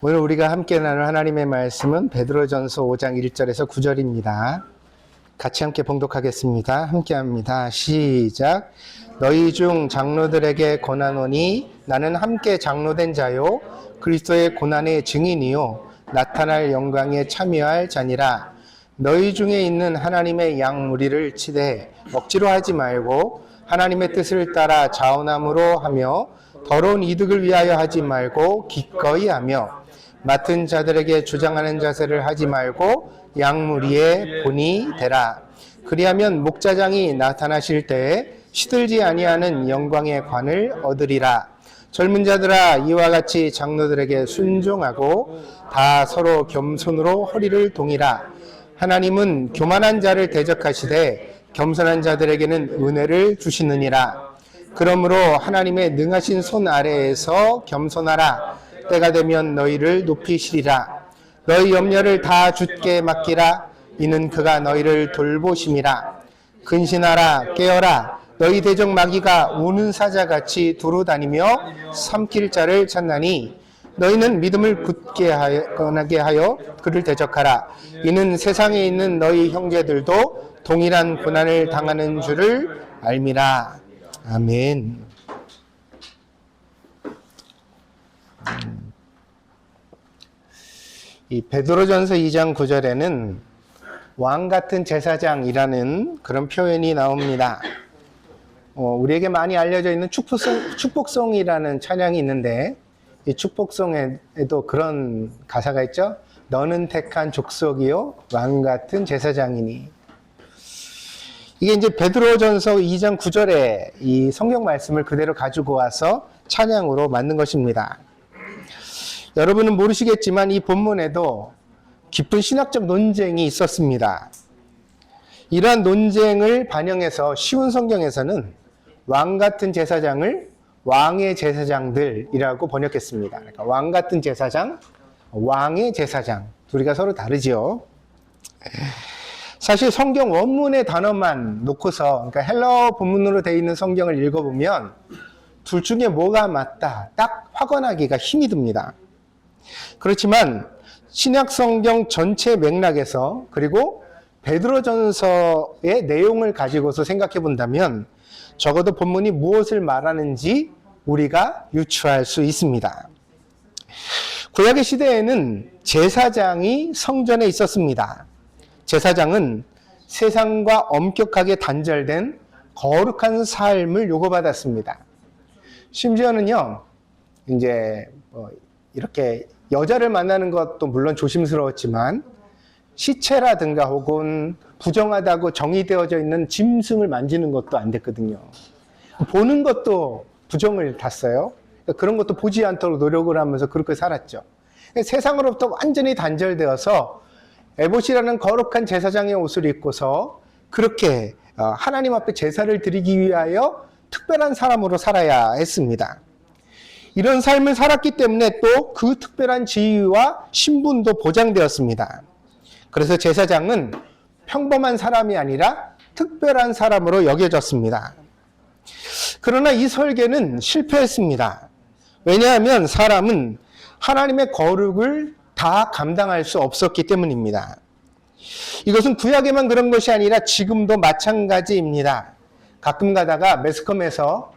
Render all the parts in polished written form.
오늘 우리가 함께 나눌 하나님의 말씀은 베드로전서 5장 1절에서 9절입니다. 같이 함께 봉독하겠습니다. 함께 합니다. 시작. 너희 중 장로들에게 권하노니 나는 함께 장로된 자요 그리스도의 고난의 증인이요 나타날 영광에 참여할 자니라. 너희 중에 있는 하나님의 양 무리를 치되 억지로 하지 말고 하나님의 뜻을 따라 자원함으로 하며 더러운 이득을 위하여 하지 말고 기꺼이 하며 맡은 자들에게 주장하는 자세를 하지 말고 양무리의 본이 되라. 그리하면 목자장이 나타나실 때에 시들지 아니하는 영광의 관을 얻으리라. 젊은 자들아 이와 같이 장로들에게 순종하고 다 서로 겸손으로 허리를 동이라. 하나님은 교만한 자를 대적하시되 겸손한 자들에게는 은혜를 주시느니라. 그러므로 하나님의 능하신 손 아래에서 겸손하라. 때가 되면 너희를 높이시리라. 너희 염려를 다 주께 맡기라. 이는 그가 너희를 돌보심이라. 근신하라 깨어라. 너희 대적 마귀가 우는 사자같이 두루다니며 삼킬 자를 찾나니 너희는 믿음을 굳게 하게 하여 그를 대적하라. 이는 세상에 있는 너희 형제들도 동일한 고난을 당하는 줄을 알미라. 아멘. 이 베드로전서 2장 9절에는 왕 같은 제사장이라는 그런 표현이 나옵니다. 우리에게 많이 알려져 있는 축복송이라는 찬양이 있는데 이 축복송에도 그런 가사가 있죠. 너는 택한 족속이요 왕 같은 제사장이니. 이게 이제 베드로전서 2장 9절에 이 성경 말씀을 그대로 가지고 와서 찬양으로 만든 것입니다. 여러분은 모르시겠지만 이 본문에도 깊은 신학적 논쟁이 있었습니다. 이러한 논쟁을 반영해서 쉬운 성경에서는 왕 같은 제사장을 왕의 제사장들이라고 번역했습니다. 그러니까 왕 같은 제사장, 왕의 제사장. 둘이가 서로 다르지요. 사실 성경 원문의 단어만 놓고서, 그러니까 헬라어 본문으로 되어 있는 성경을 읽어보면 둘 중에 뭐가 맞다, 딱 확언하기가 힘이 듭니다. 그렇지만 신약 성경 전체 맥락에서 그리고 베드로전서의 내용을 가지고서 생각해 본다면 적어도 본문이 무엇을 말하는지 우리가 유추할 수 있습니다. 구약의 시대에는 제사장이 성전에 있었습니다. 제사장은 세상과 엄격하게 단절된 거룩한 삶을 요구받았습니다. 심지어는요, 이제 이렇게 여자를 만나는 것도 물론 조심스러웠지만 시체라든가 혹은 부정하다고 정의되어져 있는 짐승을 만지는 것도 안 됐거든요. 보는 것도 부정을 탔어요. 그런 것도 보지 않도록 노력을 하면서 그렇게 살았죠. 세상으로부터 완전히 단절되어서 에봇이라는 거룩한 제사장의 옷을 입고서 그렇게 하나님 앞에 제사를 드리기 위하여 특별한 사람으로 살아야 했습니다. 이런 삶을 살았기 때문에 또 그 특별한 지위와 신분도 보장되었습니다. 그래서 제사장은 평범한 사람이 아니라 특별한 사람으로 여겨졌습니다. 그러나 이 설계는 실패했습니다. 왜냐하면 사람은 하나님의 거룩을 다 감당할 수 없었기 때문입니다. 이것은 구약에만 그런 것이 아니라 지금도 마찬가지입니다. 가끔 가다가 매스컴에서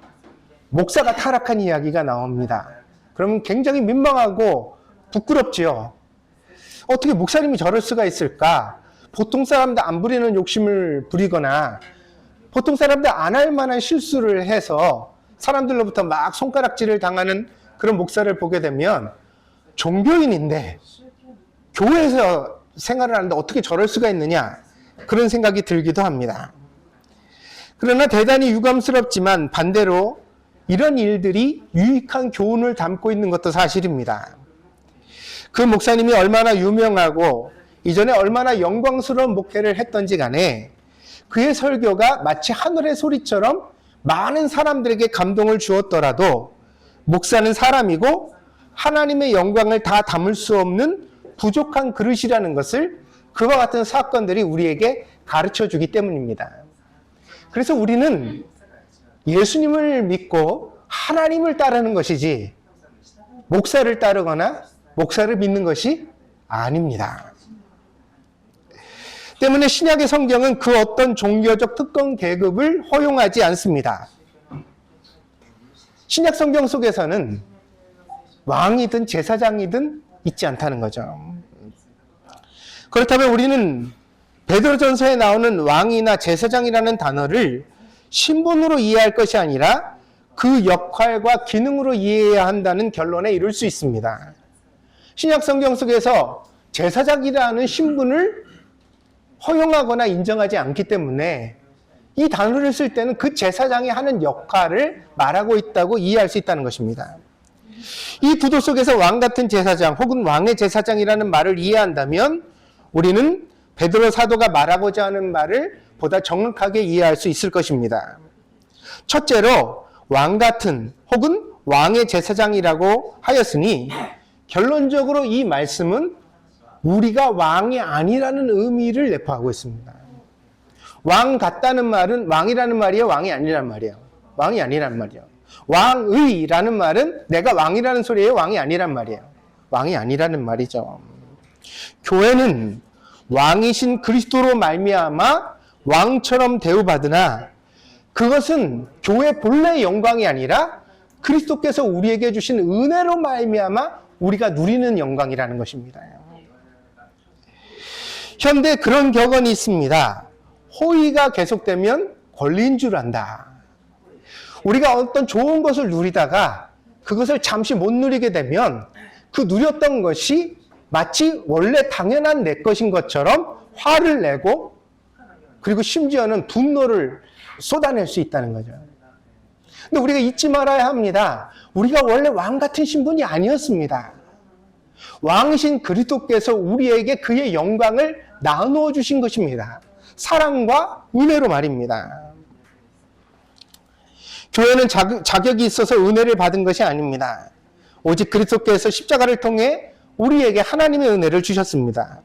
목사가 타락한 이야기가 나옵니다. 그러면 굉장히 민망하고 부끄럽지요. 어떻게 목사님이 저럴 수가 있을까? 보통 사람들 안 부리는 욕심을 부리거나 보통 사람들 안 할 만한 실수를 해서 사람들로부터 막 손가락질을 당하는 그런 목사를 보게 되면 종교인인데 교회에서 생활을 하는데 어떻게 저럴 수가 있느냐? 그런 생각이 들기도 합니다. 그러나 대단히 유감스럽지만 반대로 이런 일들이 유익한 교훈을 담고 있는 것도 사실입니다. 그 목사님이 얼마나 유명하고 이전에 얼마나 영광스러운 목회를 했던지 간에 그의 설교가 마치 하늘의 소리처럼 많은 사람들에게 감동을 주었더라도 목사는 사람이고 하나님의 영광을 다 담을 수 없는 부족한 그릇이라는 것을 그와 같은 사건들이 우리에게 가르쳐 주기 때문입니다. 그래서 우리는 예수님을 믿고 하나님을 따르는 것이지 목사를 따르거나 목사를 믿는 것이 아닙니다. 때문에 신약의 성경은 그 어떤 종교적 특권 계급을 허용하지 않습니다. 신약 성경 속에서는 왕이든 제사장이든 있지 않다는 거죠. 그렇다면 우리는 베드로전서에 나오는 왕이나 제사장이라는 단어를 신분으로 이해할 것이 아니라 그 역할과 기능으로 이해해야 한다는 결론에 이를 수 있습니다. 신약 성경 속에서 제사장이라는 신분을 허용하거나 인정하지 않기 때문에 이 단어를 쓸 때는 그 제사장이 하는 역할을 말하고 있다고 이해할 수 있다는 것입니다. 이 구도 속에서 왕 같은 제사장 혹은 왕의 제사장이라는 말을 이해한다면 우리는 베드로 사도가 말하고자 하는 말을 보다 정확하게 이해할 수 있을 것입니다. 첫째로 왕 같은 혹은 왕의 제사장이라고 하였으니 결론적으로 이 말씀은 우리가 왕이 아니라는 의미를 내포하고 있습니다. 왕 같다는 말은 왕이라는 말이에요? 왕이 아니라는 말이에요? 왕이 아니라는 말이에요. 왕의라는 말은 내가 왕이라는 소리예요? 왕이 아니란 말이에요? 왕이 아니라는 말이죠. 교회는 왕이신 그리스도로 말미암아 왕처럼 대우받으나 그것은 교회 본래의 영광이 아니라 그리스도께서 우리에게 주신 은혜로 말미암아 우리가 누리는 영광이라는 것입니다. 현대 그런 격언이 있습니다. 호의가 계속되면 권리인 줄 안다. 우리가 어떤 좋은 것을 누리다가 그것을 잠시 못 누리게 되면 그 누렸던 것이 마치 원래 당연한 내 것인 것처럼 화를 내고 그리고 심지어는 분노를 쏟아낼 수 있다는 거죠. 근데 우리가 잊지 말아야 합니다. 우리가 원래 왕 같은 신분이 아니었습니다. 왕이신 그리스도께서 우리에게 그의 영광을 나누어 주신 것입니다. 사랑과 은혜로 말입니다. 교회는 자격이 있어서 은혜를 받은 것이 아닙니다. 오직 그리스도께서 십자가를 통해 우리에게 하나님의 은혜를 주셨습니다.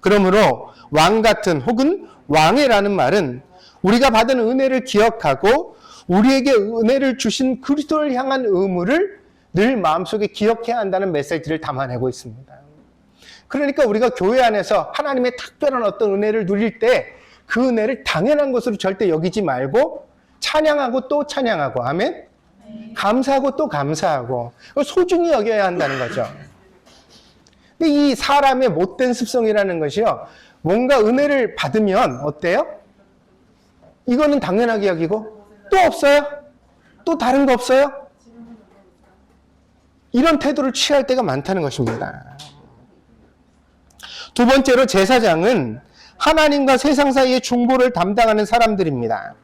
그러므로 왕 같은 혹은 왕이라는 말은 우리가 받은 은혜를 기억하고 우리에게 은혜를 주신 그리스도를 향한 의무를 늘 마음속에 기억해야 한다는 메시지를 담아내고 있습니다. 그러니까 우리가 교회 안에서 하나님의 특별한 어떤 은혜를 누릴 때 그 은혜를 당연한 것으로 절대 여기지 말고 찬양하고 또 찬양하고, 아멘? 감사하고 또 감사하고 소중히 여겨야 한다는 거죠. 근데 이 사람의 못된 습성이라는 것이요, 뭔가 은혜를 받으면 어때요? 이거는 당연하게 여기고 또 없어요? 또 다른 거 없어요? 이런 태도를 취할 때가 많다는 것입니다. 두 번째로 제사장은 하나님과 세상 사이의 중보를 담당하는 사람들입니다.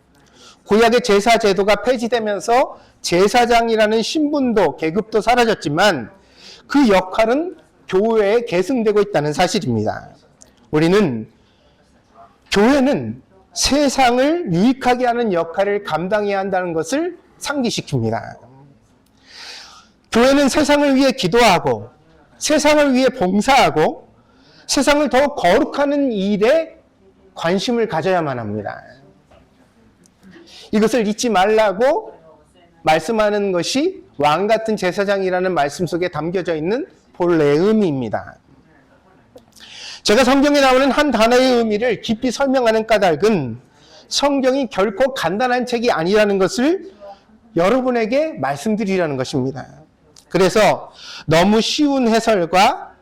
구약의 제사 제도가 폐지되면서 제사장이라는 신분도 계급도 사라졌지만 그 역할은 교회에 계승되고 있다는 사실입니다. 우리는 교회는 세상을 유익하게 하는 역할을 감당해야 한다는 것을 상기시킵니다. 교회는 세상을 위해 기도하고 세상을 위해 봉사하고 세상을 더 거룩하는 일에 관심을 가져야만 합니다. 이것을 잊지 말라고 말씀하는 것이 왕 같은 제사장이라는 말씀 속에 담겨져 있는 본래의 의미입니다. 제가 성경에 나오는 한 단어의 의미를 깊이 설명하는 까닭은 성경이 결코 간단한 책이 아니라는 것을 여러분에게 말씀드리려는 것입니다. 그래서 너무 쉬운 해설과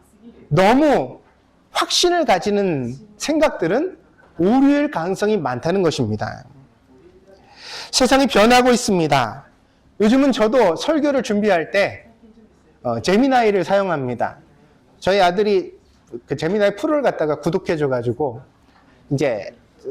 너무 확신을 가지는 생각들은 오류일 가능성이 많다는 것입니다. 세상이 변하고 있습니다. 요즘은 저도 설교를 준비할 때 제미나이를 사용합니다. 저희 아들이 그 제미나이 프로를 갖다가 구독해줘가지고 이제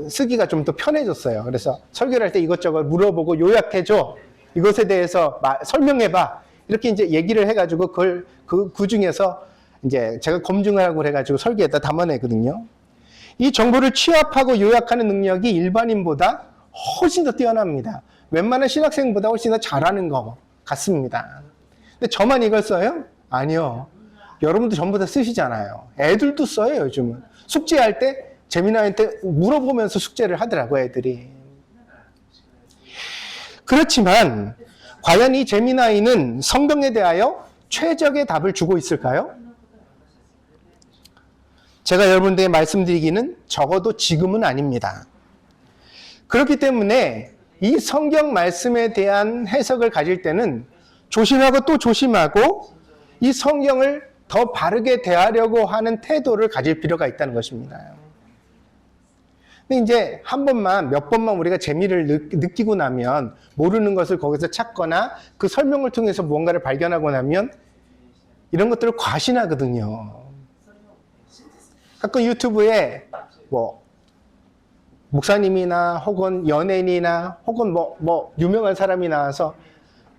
쓰기가 좀 더 편해졌어요. 그래서 설교를 할 때 이것저것 물어보고 요약해줘, 이것에 대해서 설명해봐, 이렇게 이제 얘기를 해가지고 그걸 그 중에서 이제 제가 검증을 하고 해가지고 설계에다 담아내거든요. 이 정보를 취합하고 요약하는 능력이 일반인보다 훨씬 더 뛰어납니다. 웬만한 신학생보다 훨씬 더 잘하는 것 같습니다. 근데 저만 이걸 써요? 아니요. 여러분도 전부 다 쓰시잖아요. 애들도 써요, 요즘은. 숙제할 때 제미나이한테 물어보면서 숙제를 하더라고요, 애들이. 그렇지만 과연 이 제미나이는 성경에 대하여 최적의 답을 주고 있을까요? 제가 여러분들에게 말씀드리기는 적어도 지금은 아닙니다. 그렇기 때문에 이 성경 말씀에 대한 해석을 가질 때는 조심하고 또 조심하고 이 성경을 더 바르게 대하려고 하는 태도를 가질 필요가 있다는 것입니다. 근데 이제 한 번만, 몇 번만 우리가 재미를 느끼고 나면 모르는 것을 거기서 찾거나 그 설명을 통해서 무언가를 발견하고 나면 이런 것들을 과신하거든요. 가끔 유튜브에 뭐 목사님이나 혹은 연예인이나 혹은 뭐 유명한 사람이 나와서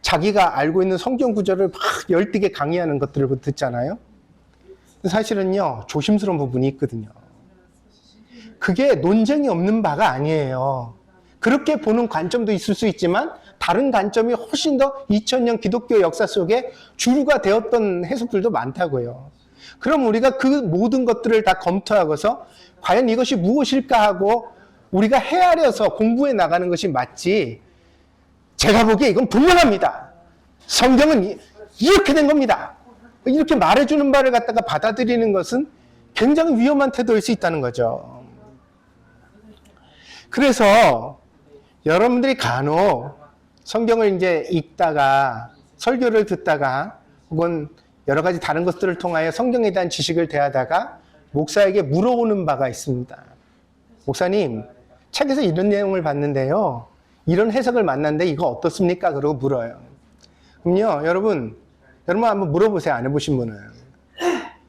자기가 알고 있는 성경 구절을 막 열띠게 강의하는 것들을 듣잖아요. 사실은요, 조심스러운 부분이 있거든요. 그게 논쟁이 없는 바가 아니에요. 그렇게 보는 관점도 있을 수 있지만 다른 관점이 훨씬 더 2000년 기독교 역사 속에 주류가 되었던 해석들도 많다고요. 그럼 우리가 그 모든 것들을 다 검토하고서 과연 이것이 무엇일까 하고 우리가 헤아려서 공부해 나가는 것이 맞지, 제가 보기에 이건 분명합니다. 성경은 이렇게 된 겁니다. 이렇게 말해주는 바를 갖다가 받아들이는 것은 굉장히 위험한 태도일 수 있다는 거죠. 그래서 여러분들이 간혹 성경을 이제 읽다가 설교를 듣다가 혹은 여러 가지 다른 것들을 통하여 성경에 대한 지식을 대하다가 목사에게 물어오는 바가 있습니다. 목사님, 책에서 이런 내용을 봤는데요, 이런 해석을 만났는데 이거 어떻습니까? 그러고 물어요. 그럼요, 여러분 한번 물어보세요. 안 해보신 분은.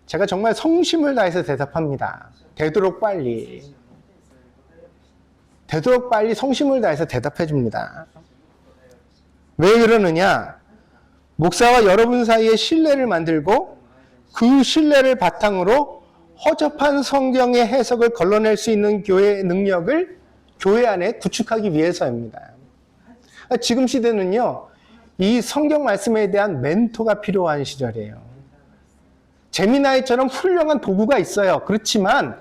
제가 정말 성심을 다해서 대답합니다. 되도록 빨리 성심을 다해서 대답해 줍니다. 왜 그러느냐? 목사와 여러분 사이에 신뢰를 만들고 그 신뢰를 바탕으로 허접한 성경의 해석을 걸러낼 수 있는 교회의 능력을 교회 안에 구축하기 위해서입니다. 지금 시대는요, 이 성경 말씀에 대한 멘토가 필요한 시절이에요. 제미나이처럼 훌륭한 도구가 있어요. 그렇지만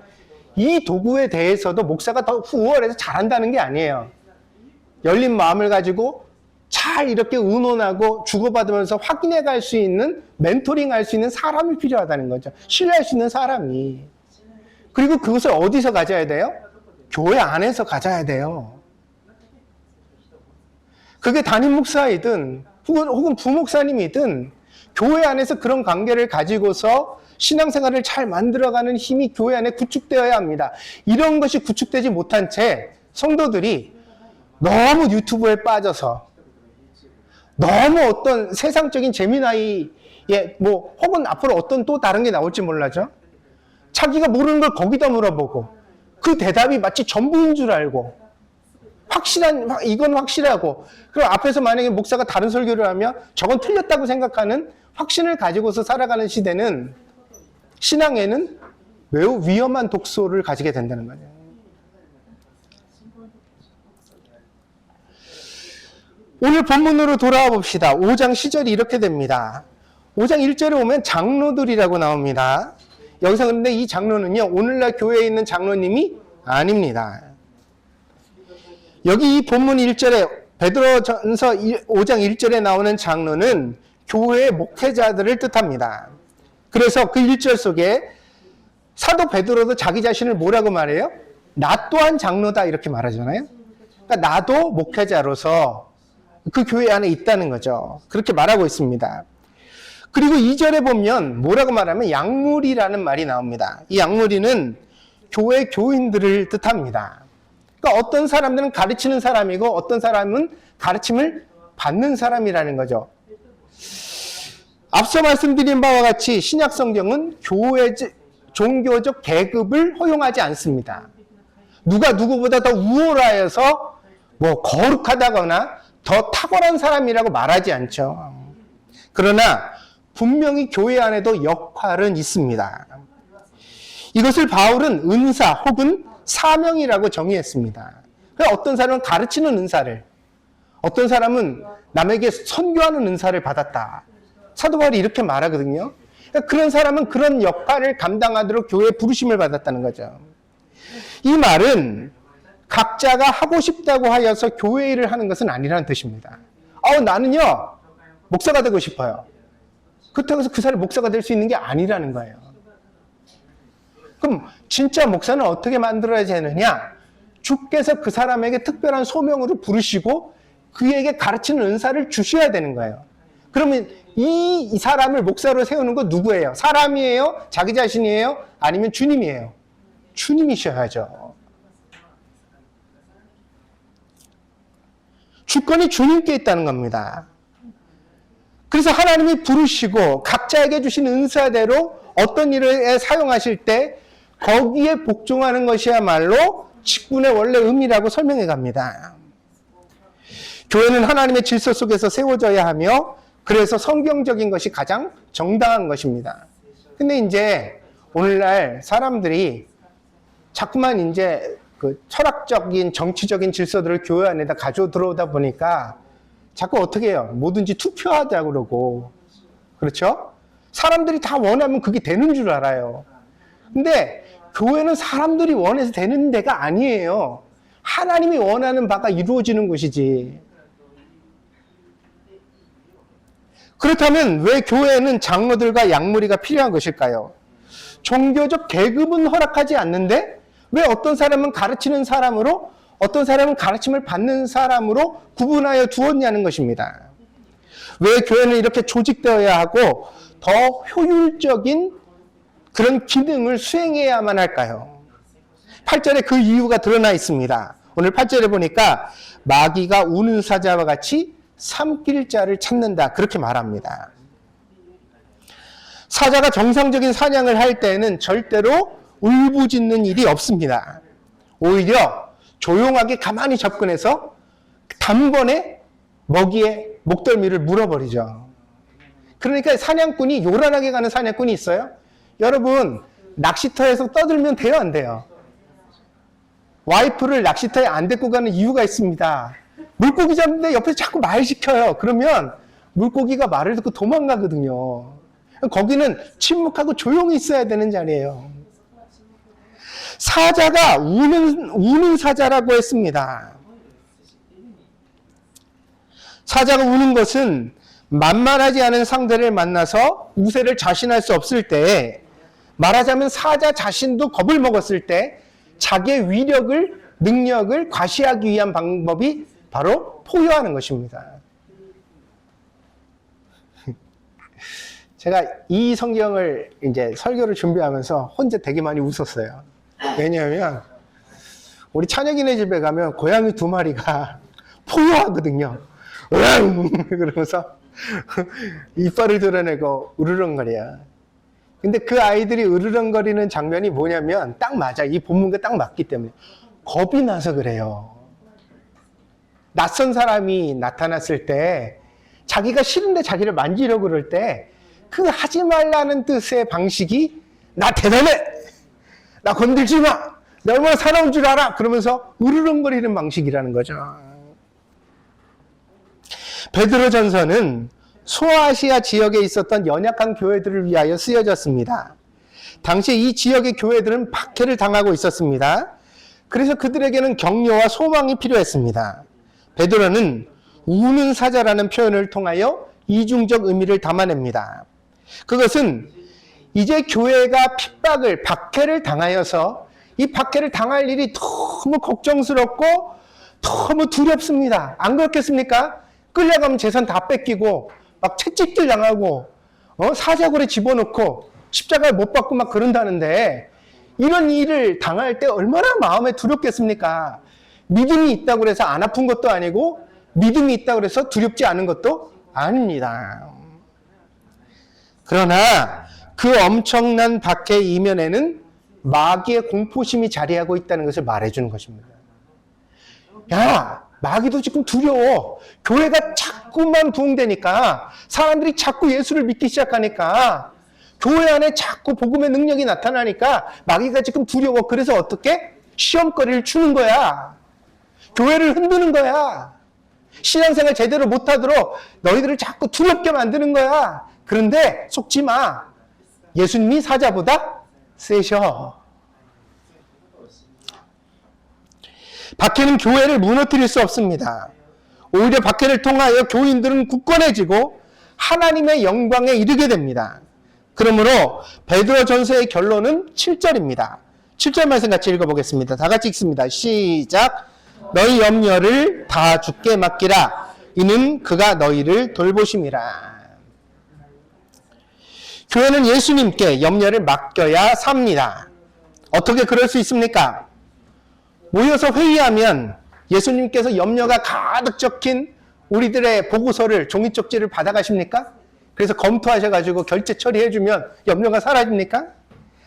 이 도구에 대해서도 목사가 더 우월해서 잘한다는 게 아니에요. 열린 마음을 가지고 잘 이렇게 의논하고 주고받으면서 확인해 갈 수 있는, 멘토링 할 수 있는 사람이 필요하다는 거죠. 신뢰할 수 있는 사람이. 그리고 그것을 어디서 가져야 돼요? 교회 안에서 가져야 돼요. 그게 담임 목사이든 혹은 부목사님이든 교회 안에서 그런 관계를 가지고서 신앙생활을 잘 만들어가는 힘이 교회 안에 구축되어야 합니다. 이런 것이 구축되지 못한 채 성도들이 너무 유튜브에 빠져서 너무 어떤 세상적인 재미나이에 혹은 앞으로 어떤 또 다른 게 나올지 몰라죠. 자기가 모르는 걸 거기다 물어보고 그 대답이 마치 전부인 줄 알고 이건 확실하고, 그럼 앞에서 만약에 목사가 다른 설교를 하면 저건 틀렸다고 생각하는 확신을 가지고서 살아가는 시대는, 신앙에는 매우 위험한 독소를 가지게 된다는 거예요. 오늘 본문으로 돌아와 봅시다. 5장 시절이 이렇게 됩니다. 5장 1절에 오면 장로들이라고 나옵니다. 여기서 근데 이 장로는요, 오늘날 교회에 있는 장로님이 아닙니다. 여기 이 본문 1절에, 베드로전서 5장 1절에 나오는 장로는 교회의 목회자들을 뜻합니다. 그래서 그 1절 속에 사도 베드로도 자기 자신을 뭐라고 말해요? 나 또한 장로다, 이렇게 말하잖아요. 그러니까 나도 목회자로서 그 교회 안에 있다는 거죠. 그렇게 말하고 있습니다. 그리고 2절에 보면 뭐라고 말하면 양무리라는 말이 나옵니다. 이 양무리는 교회 교인들을 뜻합니다. 그러니까 어떤 사람들은 가르치는 사람이고 어떤 사람은 가르침을 받는 사람이라는 거죠. 앞서 말씀드린 바와 같이 신약 성경은 종교적 계급을 허용하지 않습니다. 누가 누구보다 더 우월하여서 거룩하다거나 더 탁월한 사람이라고 말하지 않죠. 그러나 분명히 교회 안에도 역할은 있습니다. 이것을 바울은 은사 혹은 사명이라고 정의했습니다. 어떤 사람은 가르치는 은사를, 어떤 사람은 남에게 선교하는 은사를 받았다. 사도 바울이 이렇게 말하거든요. 그런 사람은 그런 역할을 감당하도록 교회에 부르심을 받았다는 거죠. 이 말은 각자가 하고 싶다고 하여서 교회 일을 하는 것은 아니라는 뜻입니다. 나는요, 목사가 되고 싶어요. 그렇다고 해서 그 사람이 목사가 될 수 있는 게 아니라는 거예요. 그럼 진짜 목사는 어떻게 만들어야 되느냐? 주께서 그 사람에게 특별한 소명으로 부르시고 그에게 가르치는 은사를 주셔야 되는 거예요. 그러면 이 사람을 목사로 세우는 건 누구예요? 사람이에요? 자기 자신이에요? 아니면 주님이에요? 주님이셔야죠. 주권이 주님께 있다는 겁니다. 그래서 하나님이 부르시고 각자에게 주신 은사대로 어떤 일에 사용하실 때 거기에 복종하는 것이야말로 직분의 원래 의미라고 설명해 갑니다. 교회는 하나님의 질서 속에서 세워져야 하며 그래서 성경적인 것이 가장 정당한 것입니다. 근데 이제 오늘날 사람들이 자꾸만 이제 그 철학적인 정치적인 질서들을 교회 안에다 가져 들어오다 보니까 자꾸 어떻게 해요? 뭐든지 투표하자고 그러고. 그렇죠? 사람들이 다 원하면 그게 되는 줄 알아요. 근데 교회는 사람들이 원해서 되는 데가 아니에요. 하나님이 원하는 바가 이루어지는 곳이지. 그렇다면 왜 교회에는 장로들과 양무리가 필요한 것일까요? 종교적 계급은 허락하지 않는데 왜 어떤 사람은 가르치는 사람으로 어떤 사람은 가르침을 받는 사람으로 구분하여 두었냐는 것입니다. 왜 교회는 이렇게 조직되어야 하고 더 효율적인 그런 기능을 수행해야만 할까요? 8절에 그 이유가 드러나 있습니다. 오늘 8절에 보니까 마귀가 우는 사자와 같이 삼킬 자를 찾는다. 그렇게 말합니다. 사자가 정상적인 사냥을 할 때는 절대로 울부짖는 일이 없습니다. 오히려 조용하게 가만히 접근해서 단번에 먹이의 목덜미를 물어버리죠. 그러니까 사냥꾼이 요란하게 가는 사냥꾼이 있어요. 여러분 낚시터에서 떠들면 돼요, 안 돼요? 와이프를 낚시터에 안 데리고 가는 이유가 있습니다. 물고기 잡는데 옆에서 자꾸 말 시켜요. 그러면 물고기가 말을 듣고 도망가거든요. 거기는 침묵하고 조용히 있어야 되는 자리예요. 사자가 우는 사자라고 했습니다. 사자가 우는 것은 만만하지 않은 상대를 만나서 우세를 자신할 수 없을 때, 말하자면 사자 자신도 겁을 먹었을 때 자기의 위력을, 능력을 과시하기 위한 방법이 바로 포효하는 것입니다. 제가 이 성경을 이제 설교를 준비하면서 혼자 되게 많이 웃었어요. 왜냐하면 우리 찬혁이네 집에 가면 고양이 2마리가 포효하거든요. 그러면서 이빨을 드러내고 으르렁거려요. 근데 그 아이들이 으르렁거리는 장면이 뭐냐면 딱 맞아. 이 본문과 딱 맞기 때문에 겁이 나서 그래요. 낯선 사람이 나타났을 때 자기가 싫은데 자기를 만지려고 그럴 때 그 하지 말라는 뜻의 방식이 나 대단해! 나 건들지 마! 나 얼마나 사나운 줄 알아! 그러면서 으르렁거리는 방식이라는 거죠. 베드로전서는 소아시아 지역에 있었던 연약한 교회들을 위하여 쓰여졌습니다. 당시 이 지역의 교회들은 박해를 당하고 있었습니다. 그래서 그들에게는 격려와 소망이 필요했습니다. 베드로는 우는 사자라는 표현을 통하여 이중적 의미를 담아냅니다. 그것은 이제 교회가 핍박을, 박해를 당하여서 이 박해를 당할 일이 너무 걱정스럽고 너무 두렵습니다. 안 그렇겠습니까? 끌려가면 재산 다 뺏기고 막 채찍질 당하고 사자굴에 집어넣고 십자가를 못 받고 막 그런다는데 이런 일을 당할 때 얼마나 마음에 두렵겠습니까? 믿음이 있다고 해서 안 아픈 것도 아니고 믿음이 있다고 해서 두렵지 않은 것도 아닙니다. 그러나 그 엄청난 박해 이면에는 마귀의 공포심이 자리하고 있다는 것을 말해주는 것입니다. 야, 마귀도 지금 두려워. 교회가 자꾸만 부흥되니까 사람들이 자꾸 예수를 믿기 시작하니까 교회 안에 자꾸 복음의 능력이 나타나니까 마귀가 지금 두려워. 그래서 어떻게? 시험거리를 주는 거야. 교회를 흔드는 거야. 신앙생활 제대로 못하도록 너희들을 자꾸 두렵게 만드는 거야. 그런데 속지 마. 예수님이 사자보다 세셔. 박해는 교회를 무너뜨릴 수 없습니다. 오히려 박해를 통하여 교인들은 굳건해지고 하나님의 영광에 이르게 됩니다. 그러므로 베드로전서의 결론은 7절입니다. 7절 말씀 같이 읽어보겠습니다. 다 같이 읽습니다. 시작. 너희 염려를 다 주께 맡기라. 이는 그가 너희를 돌보심이라. 교회는 예수님께 염려를 맡겨야 삽니다. 어떻게 그럴 수 있습니까? 모여서 회의하면 예수님께서 염려가 가득 적힌 우리들의 보고서를, 종이쪽지를 받아가십니까? 그래서 검토하셔가지고 결제 처리해주면 염려가 사라집니까?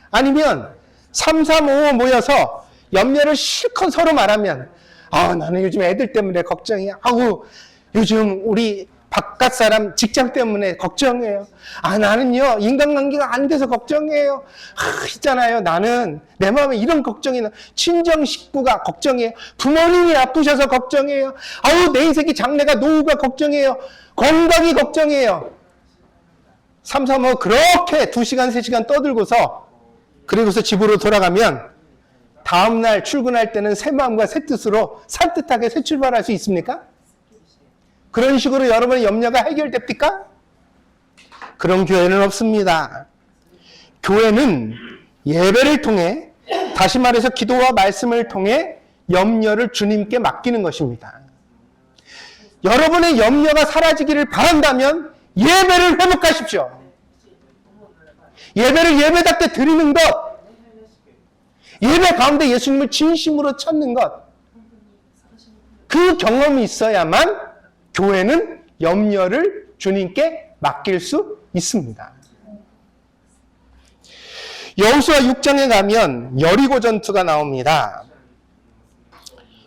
아니면 3, 3, 5 모여서 염려를 실컷 서로 말하면 나는 요즘 애들 때문에 걱정이야. 요즘 우리 바깥 사람 직장 때문에 걱정해요. 나는요 인간관계가 안 돼서 걱정해요. 있잖아요. 나는 내 마음에 이런 걱정이 나. 친정 식구가 걱정해요. 부모님이 아프셔서 걱정해요. 내 인생의 장래가 노후가 걱정해요. 건강이 걱정해요. 3, 3, 5 그렇게 2시간 3시간 떠들고서 그리고서 집으로 돌아가면 다음날 출근할 때는 새 마음과 새 뜻으로 산뜻하게 새 출발할 수 있습니까? 그런 식으로 여러분의 염려가 해결됩니까? 그런 교회는 없습니다. 교회는 예배를 통해, 다시 말해서 기도와 말씀을 통해 염려를 주님께 맡기는 것입니다. 여러분의 염려가 사라지기를 바란다면 예배를 회복하십시오. 예배를 예배답게 드리는 것, 예배 가운데 예수님을 진심으로 찾는 것, 그 경험이 있어야만 교회는 염려를 주님께 맡길 수 있습니다. 여호수아 6장에 가면 여리고 전투가 나옵니다.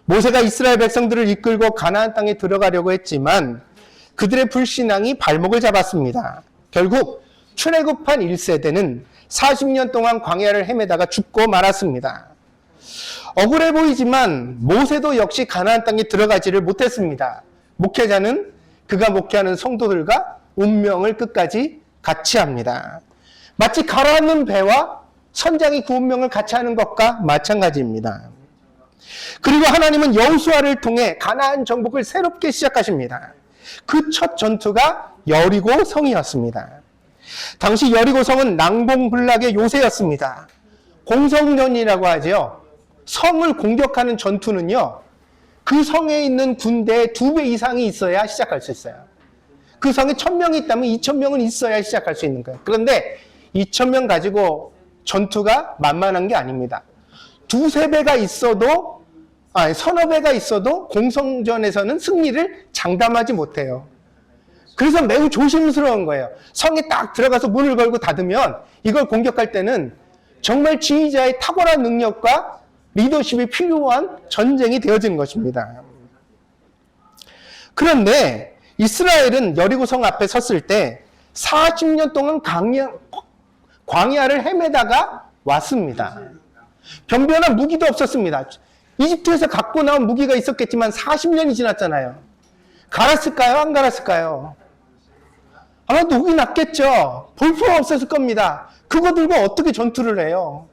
모세가 이스라엘 백성들을 이끌고 가나안 땅에 들어가려고 했지만 그들의 불신앙이 발목을 잡았습니다. 결국 출애굽한 1세대는 40년 동안 광야를 헤매다가 죽고 말았습니다. 억울해 보이지만 모세도 역시 가나안 땅에 들어가지를 못했습니다. 목회자는 그가 목회하는 성도들과 운명을 끝까지 같이 합니다. 마치 가라앉는 배와 선장이 그 운명을 같이 하는 것과 마찬가지입니다. 그리고 하나님은 여호수아를 통해 가나안 정복을 새롭게 시작하십니다. 그 첫 전투가 여리고 성이었습니다. 당시 여리고 성은 난공불락의 요새였습니다. 공성전이라고 하죠. 성을 공격하는 전투는요, 그 성에 있는 군대의 2배 이상이 있어야 시작할 수 있어요. 그 성에 1000명이 있다면 2000명은 있어야 시작할 수 있는 거예요. 그런데 2000명 가지고 전투가 만만한 게 아닙니다. 2, 3배가 있어도, 서너 배가 있어도 공성전에서는 승리를 장담하지 못해요. 그래서 매우 조심스러운 거예요. 성에 딱 들어가서 문을 걸고 닫으면 이걸 공격할 때는 정말 지휘자의 탁월한 능력과 리더십이 필요한 전쟁이 되어지는 것입니다. 그런데 이스라엘은 여리고성 앞에 섰을 때 40년 동안 광야를 헤매다가 왔습니다. 변변한 무기도 없었습니다. 이집트에서 갖고 나온 무기가 있었겠지만 40년이 지났잖아요. 갈았을까요? 안 갈았을까요? 아마 녹이 났겠죠. 볼품 없었을 겁니다. 그거 들고 어떻게 전투를 해요?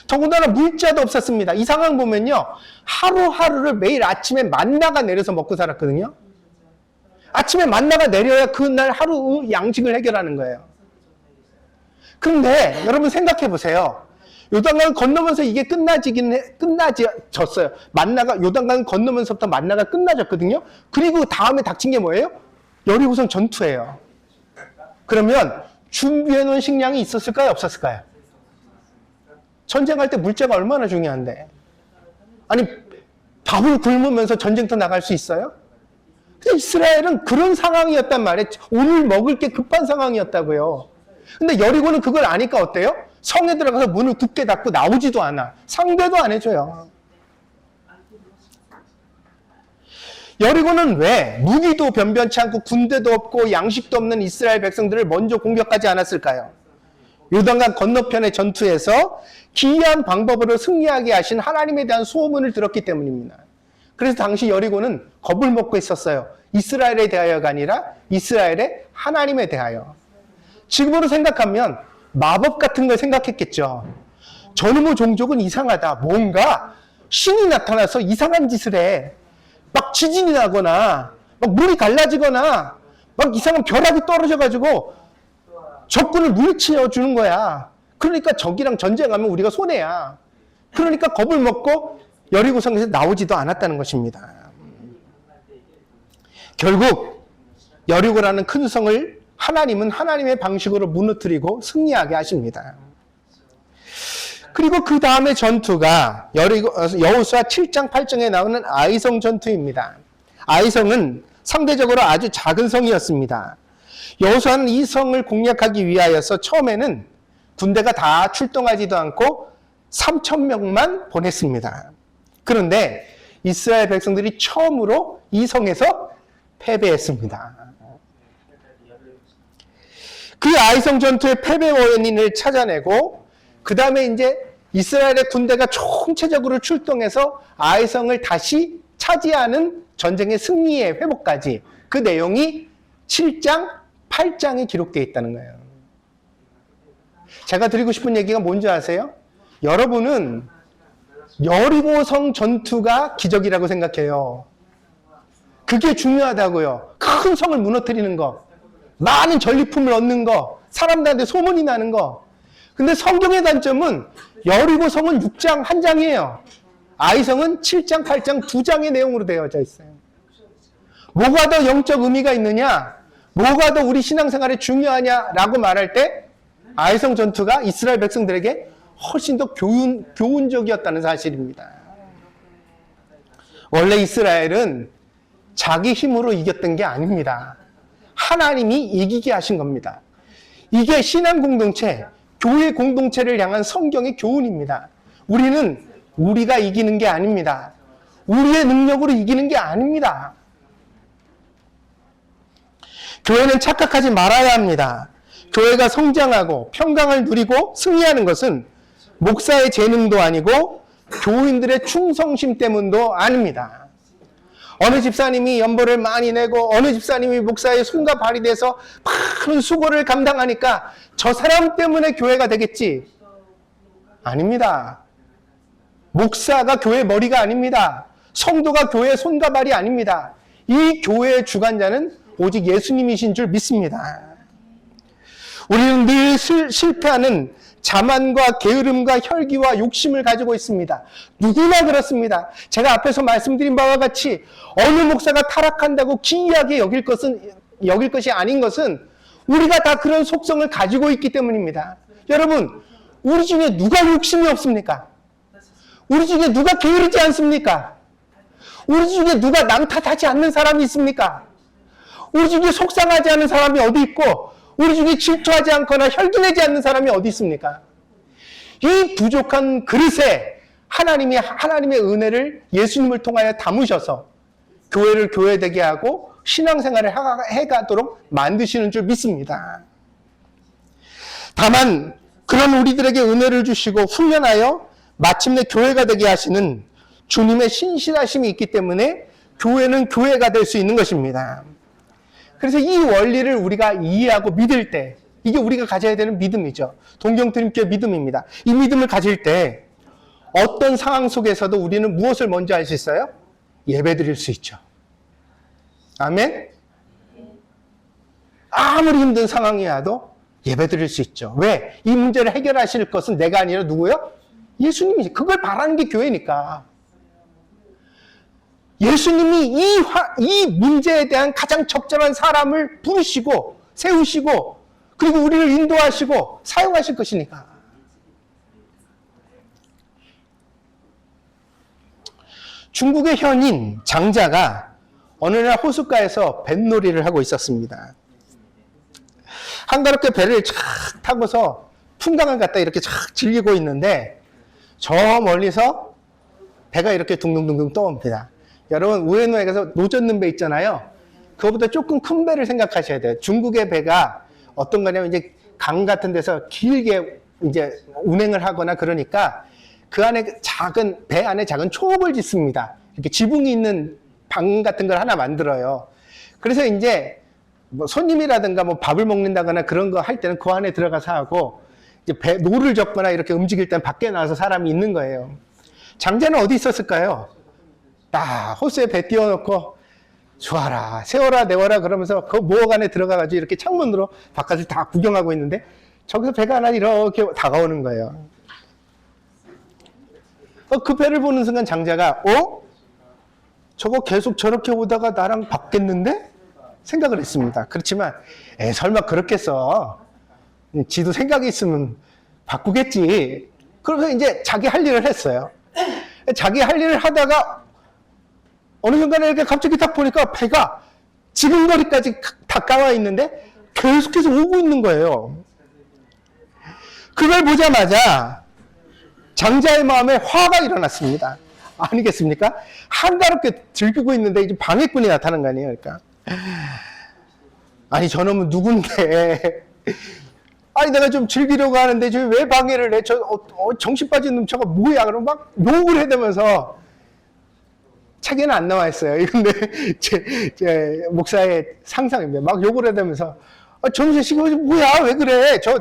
더군다나 물자도 없었습니다. 이 상황 보면요, 하루하루를 매일 아침에 만나가 내려서 먹고 살았거든요. 아침에 만나가 내려야 그날 하루 양식을 해결하는 거예요. 그런데 여러분 생각해 보세요. 요단강 건너면서 이게 끝나졌어요. 만나가 요단강 건너면서부터 만나가 끝나졌거든요. 그리고 다음에 닥친 게 뭐예요? 여리고성 전투예요. 그러면 준비해 놓은 식량이 있었을까요? 없었을까요? 전쟁할 때 물자가 얼마나 중요한데. 아니, 밥을 굶으면서 전쟁터 나갈 수 있어요? 근데 이스라엘은 그런 상황이었단 말이에요. 오늘 먹을 게 급한 상황이었다고요. 근데 여리고는 그걸 아니까 어때요? 성에 들어가서 문을 굳게 닫고 나오지도 않아. 상대도 안 해줘요. 여리고는 왜 무기도 변변치 않고 군대도 없고 양식도 없는 이스라엘 백성들을 먼저 공격하지 않았을까요? 요단강 건너편의 전투에서 기이한 방법으로 승리하게 하신 하나님에 대한 소문을 들었기 때문입니다. 그래서 당시 여리고는 겁을 먹고 있었어요. 이스라엘에 대하여가 아니라 이스라엘의 하나님에 대하여. 지금으로 생각하면 마법 같은 걸 생각했겠죠. 저놈의 종족은 이상하다. 뭔가 신이 나타나서 이상한 짓을 해. 막 지진이 나거나 막 물이 갈라지거나 막 이상한 벼락이 떨어져가지고 적군을 물리쳐 주는 거야. 그러니까 적이랑 전쟁하면 우리가 손해야. 그러니까 겁을 먹고 여리고성에서 나오지도 않았다는 것입니다. 결국 여리고라는 큰 성을 하나님은 하나님의 방식으로 무너뜨리고 승리하게 하십니다. 그리고 그 다음에 전투가 여호수아 7장 8장에 나오는 아이성 전투입니다. 아이성은 상대적으로 아주 작은 성이었습니다. 여호수아는 이 성을 공략하기 위하여서 처음에는 군대가 다 출동하지도 않고 3,000명만 보냈습니다. 그런데 이스라엘 백성들이 처음으로 이 성에서 패배했습니다. 그 아이성 전투의 패배 원인을 찾아내고 그 다음에 이제 이스라엘의 군대가 총체적으로 출동해서 아이성을 다시 차지하는 전쟁의 승리의 회복까지 그 내용이 7장, 8장에 기록되어 있다는 거예요. 제가 드리고 싶은 얘기가 뭔지 아세요? 여러분은 여리고성 전투가 기적이라고 생각해요. 그게 중요하다고요. 큰 성을 무너뜨리는 거, 많은 전리품을 얻는 거, 사람들한테 소문이 나는 거. 근데 성경의 단점은 여리고성은 6장 1장이에요. 아이성은 7장, 8장 2장의 내용으로 되어져 있어요. 뭐가 더 영적 의미가 있느냐? 뭐가 더 우리 신앙생활에 중요하냐라고 말할 때 아이성 전투가 이스라엘 백성들에게 훨씬 더 교훈적이었다는 사실입니다. 원래 이스라엘은 자기 힘으로 이겼던 게 아닙니다. 하나님이 이기게 하신 겁니다. 이게 신앙 공동체, 교회 공동체를 향한 성경의 교훈입니다. 우리는 우리가 이기는 게 아닙니다. 우리의 능력으로 이기는 게 아닙니다. 교회는 착각하지 말아야 합니다. 교회가 성장하고 평강을 누리고 승리하는 것은 목사의 재능도 아니고 교인들의 충성심 때문도 아닙니다. 어느 집사님이 연보를 많이 내고 어느 집사님이 목사의 손과 발이 돼서 많은 수고를 감당하니까 저 사람 때문에 교회가 되겠지. 아닙니다. 목사가 교회 머리가 아닙니다. 성도가 교회의 손과 발이 아닙니다. 이 교회의 주관자는 오직 예수님이신 줄 믿습니다. 우리는 늘 실패하는 자만과 게으름과 혈기와 욕심을 가지고 있습니다. 누구나 그렇습니다. 제가 앞에서 말씀드린 바와 같이 어느 목사가 타락한다고 기이하게 여길 것이 아닌 것은 우리가 다 그런 속성을 가지고 있기 때문입니다. 여러분, 우리 중에 누가 욕심이 없습니까? 우리 중에 누가 게으르지 않습니까? 우리 중에 누가 남 탓하지 않는 사람이 있습니까? 우리 중에 속상하지 않은 사람이 어디 있고 우리 중에 질투하지 않거나 혈기내지 않는 사람이 어디 있습니까? 이 부족한 그릇에 하나님의 은혜를 예수님을 통하여 담으셔서 교회를 교회되게 하고 신앙생활을 해가도록 만드시는 줄 믿습니다. 다만 그런 우리들에게 은혜를 주시고 훈련하여 마침내 교회가 되게 하시는 주님의 신실하심이 있기 때문에 교회는 교회가 될 수 있는 것입니다. 그래서 이 원리를 우리가 이해하고 믿을 때 이게 우리가 가져야 되는 믿음이죠. 동경드림교회 믿음입니다. 이 믿음을 가질 때 어떤 상황 속에서도 우리는 무엇을 먼저 할 수 있어요? 예배드릴 수 있죠. 아멘? 아무리 힘든 상황이라도 예배드릴 수 있죠. 왜? 이 문제를 해결하실 것은 내가 아니라 누구요? 예수님이지. 그걸 바라는 게 교회니까. 예수님이 이 문제에 대한 가장 적절한 사람을 부르시고 세우시고 그리고 우리를 인도하시고 사용하실 것이니까. 중국의 현인 장자가 어느 날 호숫가에서 뱃놀이를 하고 있었습니다. 한가롭게 배를 쫙 타고서 풍강을 갖다 이렇게 쫙 즐기고 있는데 저 멀리서 배가 이렇게 둥둥둥둥 떠옵니다. 여러분 우에노에 가서 노젓는 배 있잖아요. 그거보다 조금 큰 배를 생각하셔야 돼요. 중국의 배가 어떤 거냐면 이제 강 같은 데서 길게 이제 운행을 하거나 그러니까 그 안에 배 안에 작은 초업을 짓습니다. 이렇게 지붕이 있는 방 같은 걸 하나 만들어요. 그래서 이제 뭐 손님이라든가 뭐 밥을 먹는다거나 그런 거 할 때는 그 안에 들어가서 하고 이제 노를 젓거나 이렇게 움직일 때는 밖에 나와서 사람이 있는 거예요. 장자는 어디 있었을까요? 딱 호수에 배 띄워놓고 좋아라, 세워라, 내워라 그러면서 그 모억 안에 들어가가지고 이렇게 창문으로 바깥을 다 구경하고 있는데 저기서 배가 하나 이렇게 다가오는 거예요. 그 배를 보는 순간 장자가 저거 계속 저렇게 오다가 나랑 바뀌었는데? 생각을 했습니다. 그렇지만 설마 그렇겠어. 지도 생각이 있으면 바꾸겠지. 그러면서 이제 자기 할 일을 했어요. 자기 할 일을 하다가 어느 순간에 이렇게 갑자기 딱 보니까 배가 지근거리까지 다가와 있는데 계속해서 오고 있는 거예요. 그걸 보자마자 장자의 마음에 화가 일어났습니다. 아니겠습니까? 한가롭게 즐기고 있는데 이제 방해꾼이 나타난 거 아니에요. 그러니까 아니 저놈은 누군데? 아니 내가 좀 즐기려고 하는데 저 왜 방해를 해? 정신 빠진 놈 저거 뭐야? 그럼 막 욕을 해대면서 책에는 안 나와 있어요. 이건데 제 목사의 상상입니다. 막 욕을 해대면서 정신 뭐야? 왜 그래? 저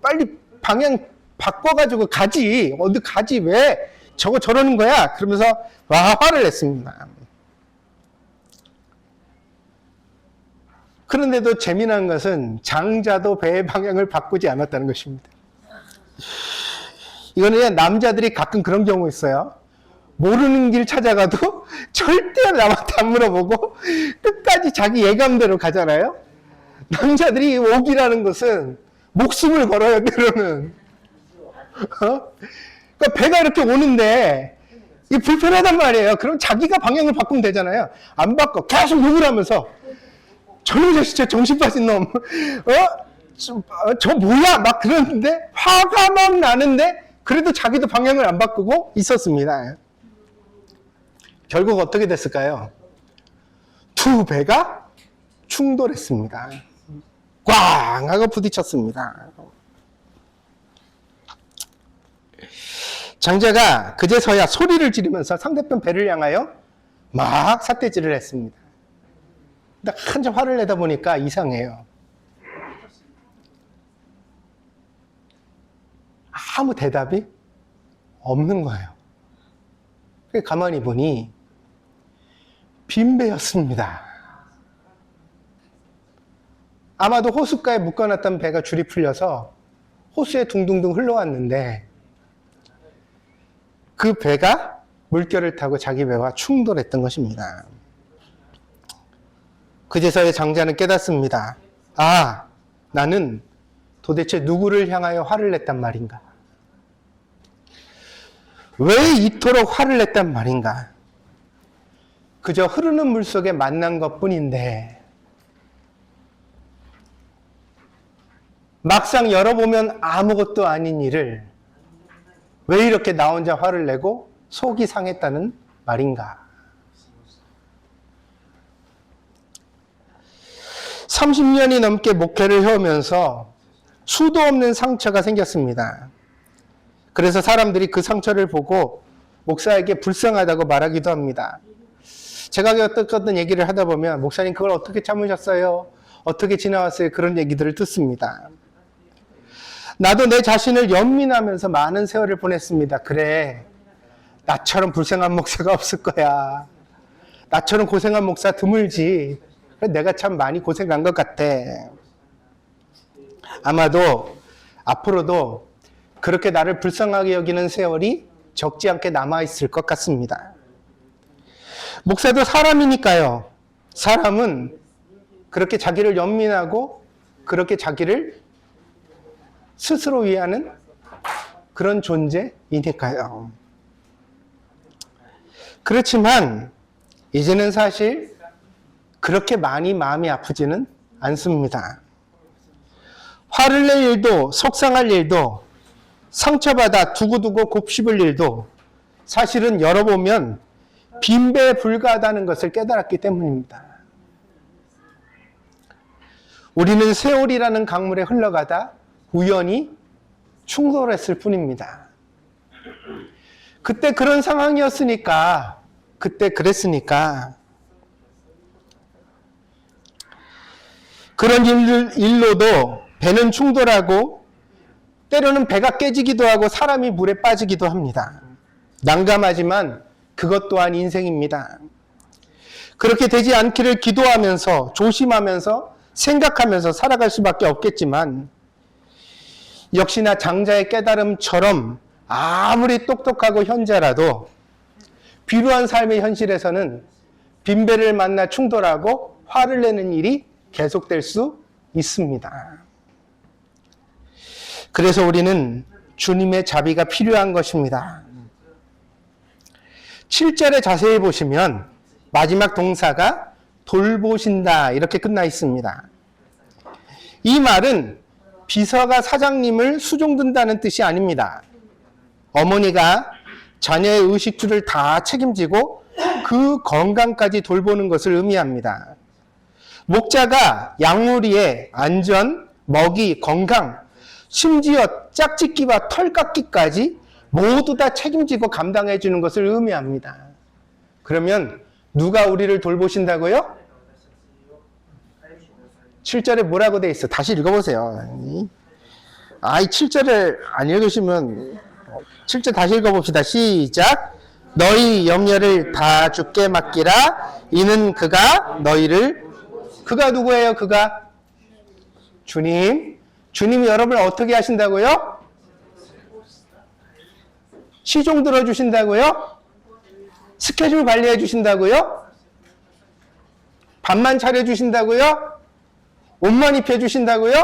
빨리 방향 바꿔가지고 가지. 어디 가지? 왜 저거 저러는 거야? 그러면서 화를 냈습니다. 그런데도 재미난 것은 장자도 배의 방향을 바꾸지 않았다는 것입니다. 이거는 남자들이 가끔 그런 경우 있어요. 모르는 길 찾아가도 절대 남한테 안 물어보고 끝까지 자기 예감대로 가잖아요. 남자들이 오기라는 것은 목숨을 걸어야 되는. 그러니까 배가 이렇게 오는데 이게 불편하단 말이에요. 그럼 자기가 방향을 바꾸면 되잖아요. 안 바꿔. 계속 욕을 하면서 저놈 자식 저 정신 빠진 놈. 저 뭐야? 막 그러는데 화가 막 나는데 그래도 자기도 방향을 안 바꾸고 있었습니다. 결국 어떻게 됐을까요? 두 배가 충돌했습니다. 꽝 하고 부딪혔습니다. 장자가 그제서야 소리를 지르면서 상대편 배를 향하여 막 삿대질을 했습니다. 근데 한참 화를 내다 보니까 이상해요. 아무 대답이 없는 거예요. 가만히 보니 빈배였습니다. 아마도 호숫가에 묶어놨던 배가 줄이 풀려서 호수에 둥둥둥 흘러왔는데 그 배가 물결을 타고 자기 배와 충돌했던 것입니다. 그제서야 장자는 깨닫습니다. 아, 나는 도대체 누구를 향하여 화를 냈단 말인가? 왜 이토록 화를 냈단 말인가? 그저 흐르는 물 속에 만난 것뿐인데 막상 열어보면 아무것도 아닌 일을 왜 이렇게 나 혼자 화를 내고 속이 상했다는 말인가? 30년이 넘게 목회를 해오면서 수도 없는 상처가 생겼습니다. 그래서 사람들이 그 상처를 보고 목사에게 불쌍하다고 말하기도 합니다. 제가 어떤 얘기를 하다 보면 목사님 그걸 어떻게 참으셨어요? 어떻게 지나왔어요? 그런 얘기들을 듣습니다. 나도 내 자신을 연민하면서 많은 세월을 보냈습니다. 그래, 나처럼 불쌍한 목사가 없을 거야. 나처럼 고생한 목사 드물지. 내가 참 많이 고생한 것 같아. 아마도 앞으로도 그렇게 나를 불쌍하게 여기는 세월이 적지 않게 남아있을 것 같습니다. 목사도 사람이니까요. 사람은 그렇게 자기를 연민하고 그렇게 자기를 스스로 위하는 그런 존재이니까요. 그렇지만 이제는 사실 그렇게 많이 마음이 아프지는 않습니다. 화를 낼 일도 속상할 일도 상처받아 두고두고 곱씹을 일도 사실은 열어보면 빈배에 불과하다는 것을 깨달았기 때문입니다. 우리는 세월이라는 강물에 흘러가다 우연히 충돌했을 뿐입니다. 그때 그런 상황이었으니까, 그때 그랬으니까 그런 일로도 배는 충돌하고 때로는 배가 깨지기도 하고 사람이 물에 빠지기도 합니다. 난감하지만 그것 또한 인생입니다. 그렇게 되지 않기를 기도하면서 조심하면서 생각하면서 살아갈 수밖에 없겠지만 역시나 장자의 깨달음처럼 아무리 똑똑하고 현자라도 비루한 삶의 현실에서는 빈배를 만나 충돌하고 화를 내는 일이 계속될 수 있습니다. 그래서 우리는 주님의 자비가 필요한 것입니다. 7절에 자세히 보시면 마지막 동사가 돌보신다 이렇게 끝나 있습니다. 이 말은 비서가 사장님을 수종든다는 뜻이 아닙니다. 어머니가 자녀의 의식주를 다 책임지고 그 건강까지 돌보는 것을 의미합니다. 목자가 양무리의 안전, 먹이, 건강, 심지어 짝짓기와 털 깎기까지 모두 다 책임지고 감당해 주는 것을 의미합니다. 그러면 누가 우리를 돌보신다고요? 7절에 뭐라고 돼 있어? 다시 읽어보세요. 이 7절을 안 읽으시면 7절 다시 읽어봅시다. 시작. 너희 염려를 다 주께 맡기라. 이는 그가 너희를, 그가 누구예요? 그가 주님. 주님이 여러분을 어떻게 하신다고요? 시종 들어주신다고요? 스케줄 관리해 주신다고요? 밥만 차려주신다고요? 옷만 입혀주신다고요?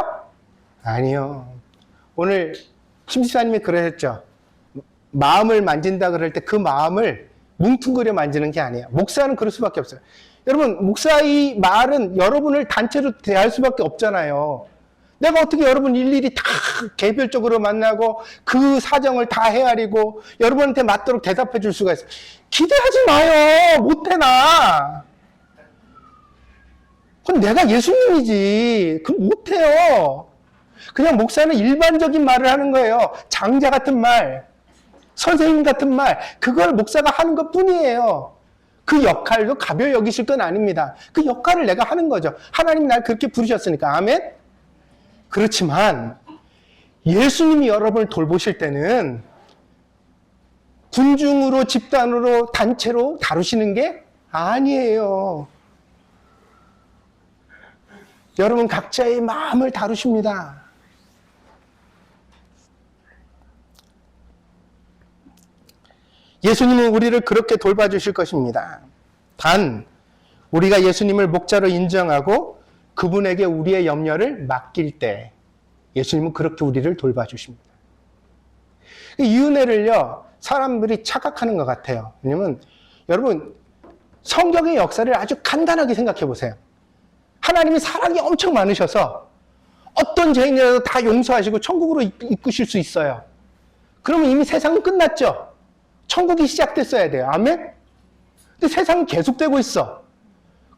아니요. 오늘 심지사님이 그러셨죠. 마음을 만진다 그럴 때 그 마음을 뭉뚱그려 만지는 게 아니에요. 목사는 그럴 수밖에 없어요. 여러분, 목사의 말은 여러분을 단체로 대할 수밖에 없잖아요. 내가 어떻게 여러분 일일이 다 개별적으로 만나고 그 사정을 다 헤아리고 여러분한테 맞도록 대답해 줄 수가 있어요. 기대하지 마요. 못해. 그건 내가 예수님이지. 그럼 못해요. 그냥 목사는 일반적인 말을 하는 거예요. 장자 같은 말, 선생님 같은 말, 그걸 목사가 하는 것 뿐이에요. 그 역할도 가벼이 여기실 건 아닙니다. 그 역할을 내가 하는 거죠. 하나님이 날 그렇게 부르셨으니까. 아멘? 그렇지만 예수님이 여러분을 돌보실 때는 군중으로, 집단으로, 단체로 다루시는 게 아니에요. 여러분 각자의 마음을 다루십니다. 예수님은 우리를 그렇게 돌봐주실 것입니다. 단 우리가 예수님을 목자로 인정하고 그분에게 우리의 염려를 맡길 때 예수님은 그렇게 우리를 돌봐주십니다. 이 은혜를요, 사람들이 착각하는 것 같아요. 왜냐면 여러분 성경의 역사를 아주 간단하게 생각해 보세요. 하나님이 사랑이 엄청 많으셔서 어떤 죄인이라도 다 용서하시고 천국으로 이끄실 수 있어요. 그러면 이미 세상은 끝났죠. 천국이 시작됐어야 돼요. 아멘? 근데 세상은 계속되고 있어.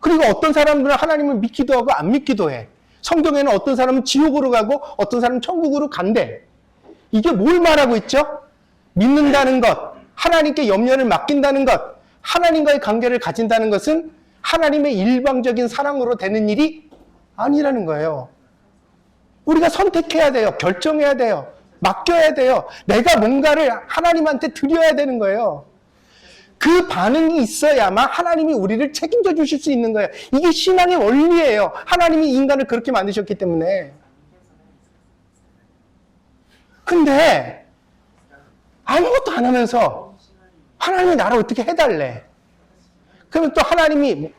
그리고 어떤 사람들은 하나님을 믿기도 하고 안 믿기도 해. 성경에는 어떤 사람은 지옥으로 가고 어떤 사람은 천국으로 간대. 이게 뭘 말하고 있죠? 믿는다는 것, 하나님께 염려를 맡긴다는 것, 하나님과의 관계를 가진다는 것은 하나님의 일방적인 사랑으로 되는 일이 아니라는 거예요. 우리가 선택해야 돼요. 결정해야 돼요. 맡겨야 돼요. 내가 뭔가를 하나님한테 드려야 되는 거예요. 그 반응이 있어야만 하나님이 우리를 책임져 주실 수 있는 거예요. 이게 신앙의 원리예요. 하나님이 인간을 그렇게 만드셨기 때문에. 근데 아무것도 안 하면서 하나님이 나를 어떻게 해달래? 그러면 또 하나님이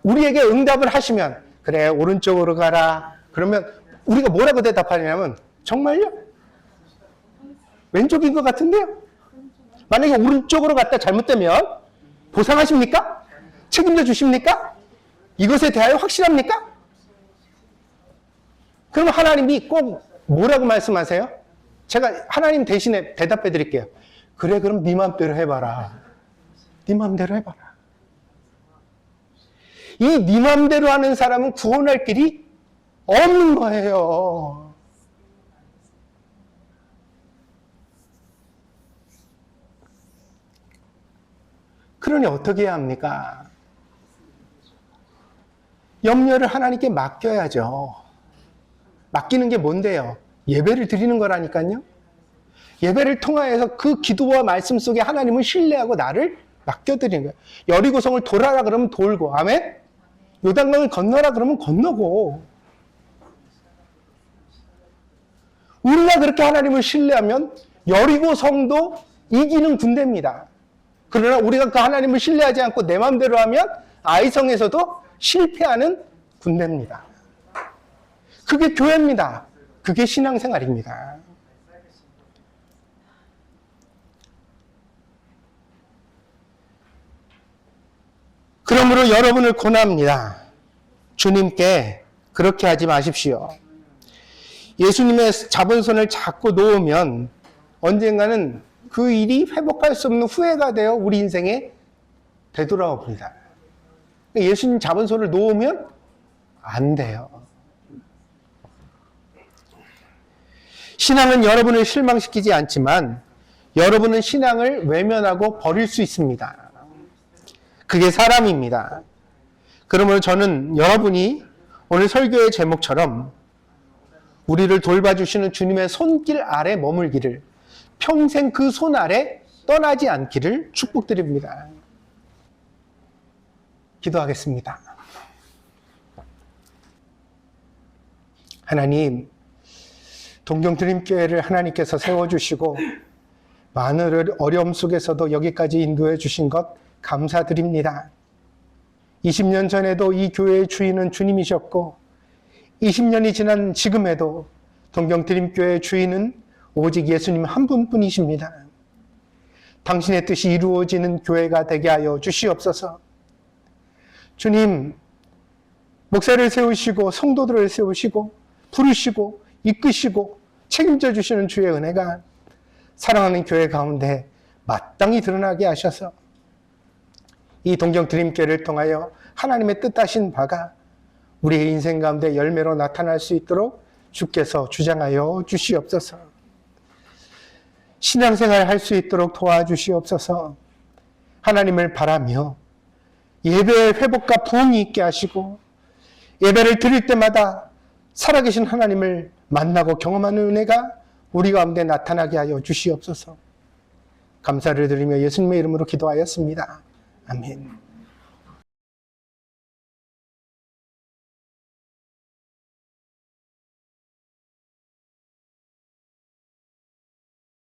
우리에게 응답을 하시면 그래 오른쪽으로 가라. 그러면 우리가 뭐라고 대답하냐면 정말요? 왼쪽인 것 같은데요? 만약에 오른쪽으로 갔다 잘못되면 보상하십니까? 책임져 주십니까? 이것에 대하여 확실합니까? 그럼 하나님이 꼭 뭐라고 말씀하세요? 제가 하나님 대신에 대답해 드릴게요. 그래 그럼 네 맘대로 해봐라. 네 맘대로 해봐라. 이 네 맘대로 하는 사람은 구원할 길이 없는 거예요. 그러니 어떻게 해야 합니까? 염려를 하나님께 맡겨야죠. 맡기는 게 뭔데요? 예배를 드리는 거라니까요. 예배를 통하여서 그 기도와 말씀 속에 하나님을 신뢰하고 나를 맡겨드리는 거예요. 여리고성을 돌아라 그러면 돌고, 아멘? 요단강을 건너라 그러면 건너고. 우리가 그렇게 하나님을 신뢰하면 여리고성도 이기는 군대입니다. 그러나 우리가 그 하나님을 신뢰하지 않고 내 마음대로 하면 아이성에서도 실패하는 군대입니다. 그게 교회입니다. 그게 신앙생활입니다. 그러므로 여러분을 권합니다. 주님께 그렇게 하지 마십시오. 예수님의 자본선을 잡고 놓으면 언젠가는 그 일이 회복할 수 없는 후회가 되어 우리 인생에 되돌아와 봅니다. 예수님 자본선을 놓으면 안 돼요. 신앙은 여러분을 실망시키지 않지만 여러분은 신앙을 외면하고 버릴 수 있습니다. 그게 사람입니다. 그러므로 저는 여러분이 오늘 설교의 제목처럼 우리를 돌봐주시는 주님의 손길 아래 머물기를, 평생 그 손 아래 떠나지 않기를 축복드립니다. 기도하겠습니다. 하나님, 동경드림교회를 하나님께서 세워주시고 많은 어려움 속에서도 여기까지 인도해 주신 것 감사드립니다. 20년 전에도 이 교회의 주인은 주님이셨고 20년이 지난 지금에도 동경드림교회의 주인은 오직 예수님 한 분뿐이십니다. 당신의 뜻이 이루어지는 교회가 되게 하여 주시옵소서. 주님, 목사를 세우시고 성도들을 세우시고 부르시고 이끄시고 책임져 주시는 주의 은혜가 사랑하는 교회 가운데 마땅히 드러나게 하셔서 이 동경드림교회를 통하여 하나님의 뜻하신 바가 우리의 인생 가운데 열매로 나타날 수 있도록 주께서 주장하여 주시옵소서. 신앙생활 할 수 있도록 도와주시옵소서. 하나님을 바라며 예배의 회복과 부흥이 있게 하시고 예배를 드릴 때마다 살아계신 하나님을 만나고 경험하는 은혜가 우리 가운데 나타나게 하여 주시옵소서. 감사를 드리며 예수님의 이름으로 기도하였습니다. 아멘.